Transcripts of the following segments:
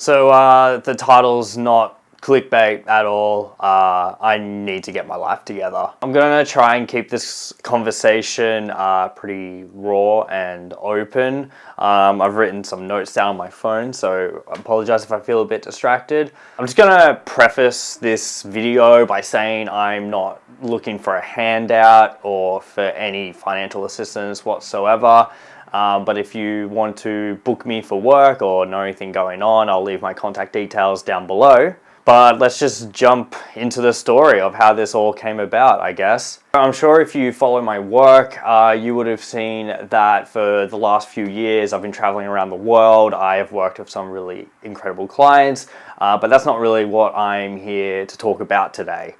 So the title's not clickbait at all. I need to get my life together. I'm gonna try and keep this conversation pretty raw and open. I've written some notes down on my phone, so I apologize if I feel a bit distracted. I'm just gonna preface this video by saying I'm not looking for a handout or for any financial assistance whatsoever. But if you want to book me for work or know anything going on, I'll leave my contact details down below. But let's just jump into the story of how this all came about, I guess. I'm sure if you follow my work, you would have seen that for the last few years, I've been traveling around the world. I have worked with some really incredible clients, but that's not really what I'm here to talk about today.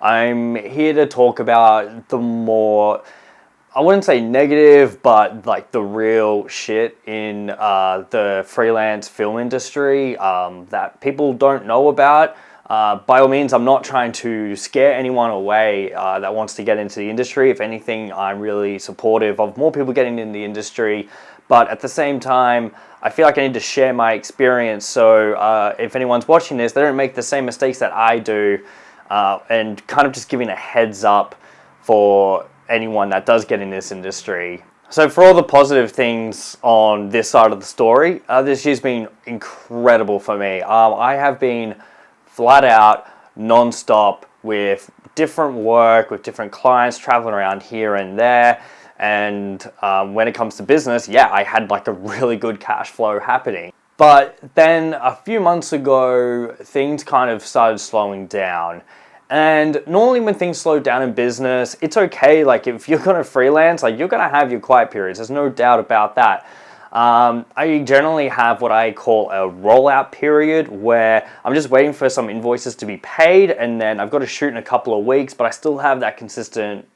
I'm here to talk about the more, I wouldn't say negative, but like the real shit in the freelance film industry that people don't know about. By all means, I'm not trying to scare anyone away that wants to get into the industry. If anything, I'm really supportive of more people getting in the industry. But at the same time, I feel like I need to share my experience. So if anyone's watching this, they don't make the same mistakes that I do. And kind of just giving a heads up for anyone that does get in this industry. So for all the positive things on this side of the story, this year's been incredible for me. I have been flat out, non-stop with different work, with different clients, traveling around here and there. And when it comes to business, yeah, I had like a really good cash flow happening. But then a few months ago, things kind of started slowing down. And normally when things slow down in business, it's okay. Like if you're going to freelance, like you're going to have your quiet periods. There's no doubt about that. I generally have what I call a rollout period where I'm just waiting for some invoices to be paid, and then I've got to shoot in a couple of weeks, but I still have that consistent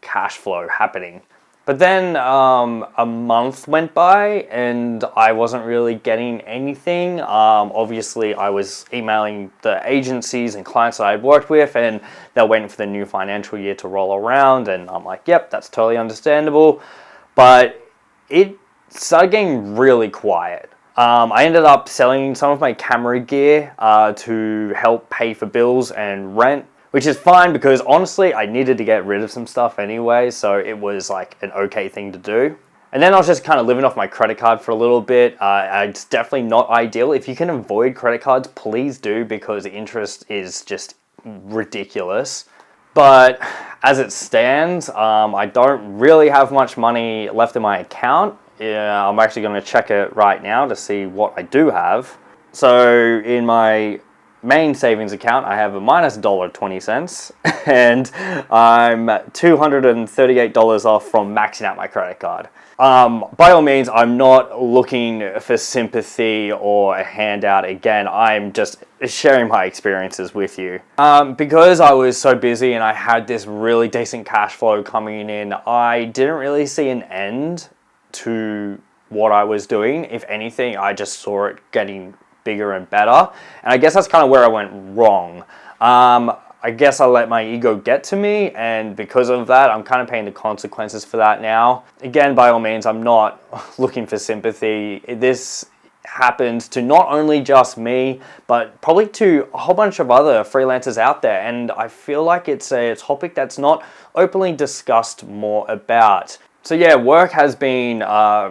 cash flow happening. But then a month went by and I wasn't really getting anything. Obviously, I was emailing the agencies and clients that I had worked with, and they're waiting for the new financial year to roll around. And I'm like, yep, that's totally understandable. But it started getting really quiet. I ended up selling some of my camera gear to help pay for bills and rent, which is fine because honestly, I needed to get rid of some stuff anyway, so it was like an okay thing to do. And then I was just kind of living off my credit card for a little bit. It's definitely not ideal. If you can avoid credit cards, please do, because the interest is just ridiculous. But as it stands, I don't really have much money left in my account. Yeah, I'm actually going to check it right now to see what I do have. So in my main savings account, I have a minus $1.20, and I'm $238 off from maxing out my credit card. By all means, I'm not looking for sympathy or a handout. Again, I'm just sharing my experiences with you. Because I was so busy and I had this really decent cash flow coming in, I didn't really see an end to what I was doing. If anything, I just saw it getting bigger and better, and I guess that's kind of where I went wrong. I guess I let my ego get to me, and because of that, I'm kind of paying the consequences for that now. Again, by all means, I'm not looking for sympathy. This happens to not only just me, but probably to a whole bunch of other freelancers out there, and I feel like it's a topic that's not openly discussed more about. So yeah, work has been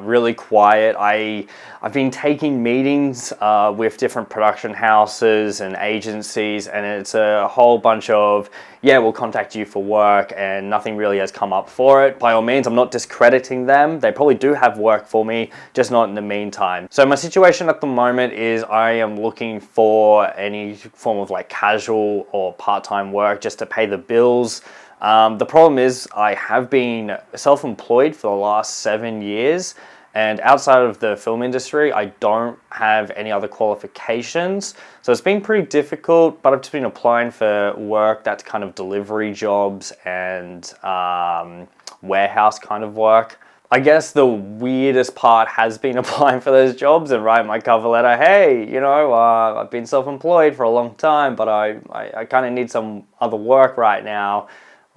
really quiet. I've been taking meetings with different production houses and agencies, and it's a whole bunch of, yeah, we'll contact you for work, and nothing really has come up for it. By all means, I'm not discrediting them. They probably do have work for me, just not in the meantime. So my situation at the moment is I am looking for any form of like casual or part-time work just to pay the bills. The problem is I have been self-employed for the last 7 years, and outside of the film industry, I don't have any other qualifications. So it's been pretty difficult, but I've just been applying for work that's kind of delivery jobs and warehouse kind of work. I guess the weirdest part has been applying for those jobs and writing my cover letter, hey, you know, I've been self-employed for a long time, but I kind of need some other work right now.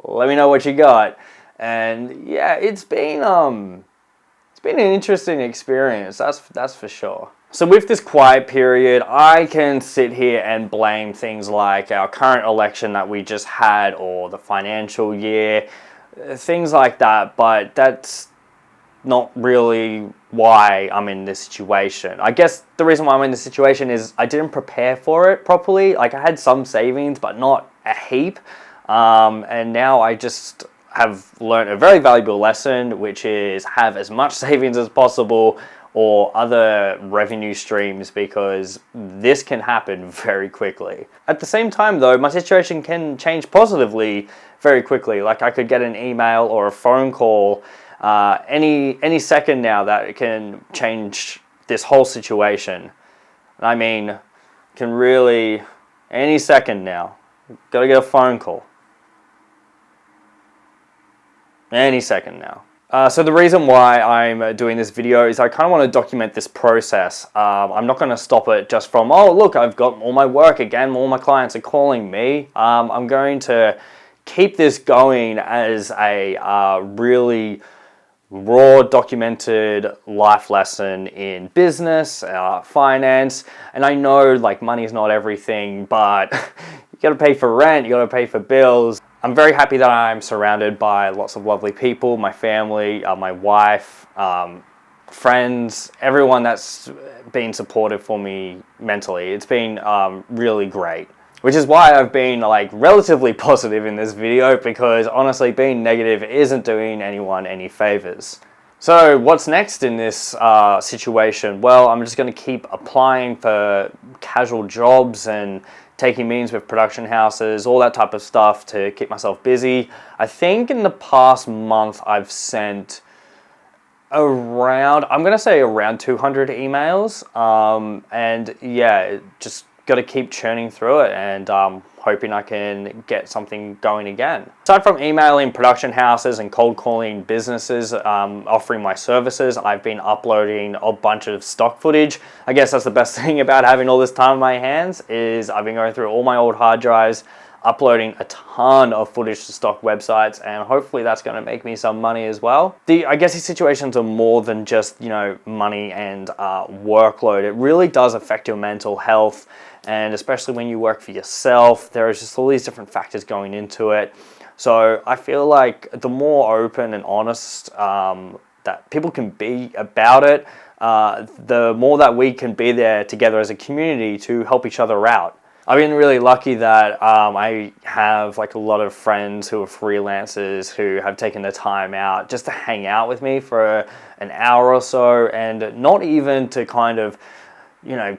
Let me know what you got. And yeah, it's been been an interesting experience, that's for sure. So with this quiet period, I can sit here and blame things like our current election that we just had, or the financial year, things like that, but that's not really why I'm in this situation. I guess the reason why I'm in this situation is I didn't prepare for it properly. Like, I had some savings, but not a heap. And now I just have learned a very valuable lesson, which is have as much savings as possible or other revenue streams, because this can happen very quickly. At the same time though, my situation can change positively very quickly. Like, I could get an email or a phone call any second now that it can change this whole situation. I mean, can really, any second now, gotta get a phone call. Any second now. So the reason why I'm doing this video is I kind of want to document this process. I'm not going to stop it just from, oh look, I've got all my work again, all my clients are calling me. I'm going to keep this going as a really raw, documented life lesson in business, finance. And I know, like, money is not everything, but you got to pay for rent, you got to pay for bills. I'm very happy that I'm surrounded by lots of lovely people, my family, my wife, friends, everyone that's been supportive for me mentally. It's been really great, which is why I've been like relatively positive in this video, because honestly being negative isn't doing anyone any favors. So what's next in this situation? Well, I'm just going to keep applying for casual jobs and taking meetings with production houses, all that type of stuff to keep myself busy. I think in the past month I've sent around, I'm going to say around 200 emails. And yeah, just got to keep churning through it, and hoping I can get something going again. Aside from emailing production houses and cold calling businesses offering my services, I've been uploading a bunch of stock footage. I guess that's the best thing about having all this time on my hands, is I've been going through all my old hard drives, uploading a ton of footage to stock websites, and hopefully that's going to make me some money as well. I guess these situations are more than just, you know, money and workload. It really does affect your mental health, and especially when you work for yourself, there's just all these different factors going into it. So I feel like the more open and honest that people can be about it, the more that we can be there together as a community to help each other out. I've been really lucky that I have like a lot of friends who are freelancers who have taken the time out just to hang out with me for an hour or so, and not even to kind of, you know,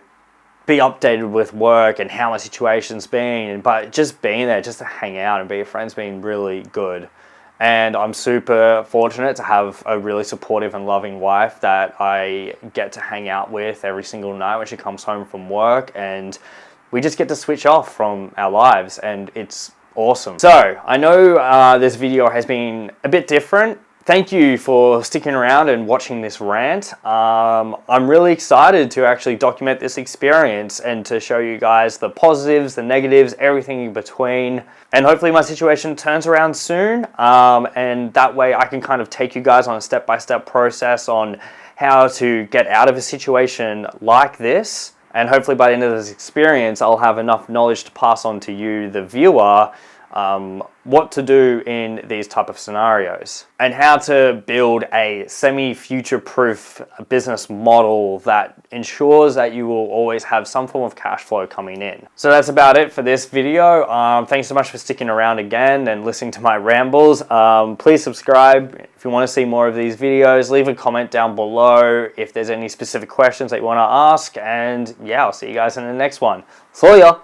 be updated with work and how my situation's been, but just being there just to hang out and be a friend's been really good. And I'm super fortunate to have a really supportive and loving wife that I get to hang out with every single night when she comes home from work, and we just get to switch off from our lives, and it's awesome. So I know this video has been a bit different. Thank you for sticking around and watching this rant. I'm really excited to actually document this experience and to show you guys the positives, the negatives, everything in between. And hopefully my situation turns around soon. And that way I can kind of take you guys on a step-by-step process on how to get out of a situation like this. And hopefully by the end of this experience, I'll have enough knowledge to pass on to you, the viewer, what to do in these type of scenarios, and how to build a semi-future-proof business model that ensures that you will always have some form of cash flow coming in. So that's about it for this video. Thanks so much for sticking around again and listening to my rambles. Please subscribe if you want to see more of these videos. Leave a comment down below if there's any specific questions that you want to ask, and yeah, I'll see you guys in the next one. See ya!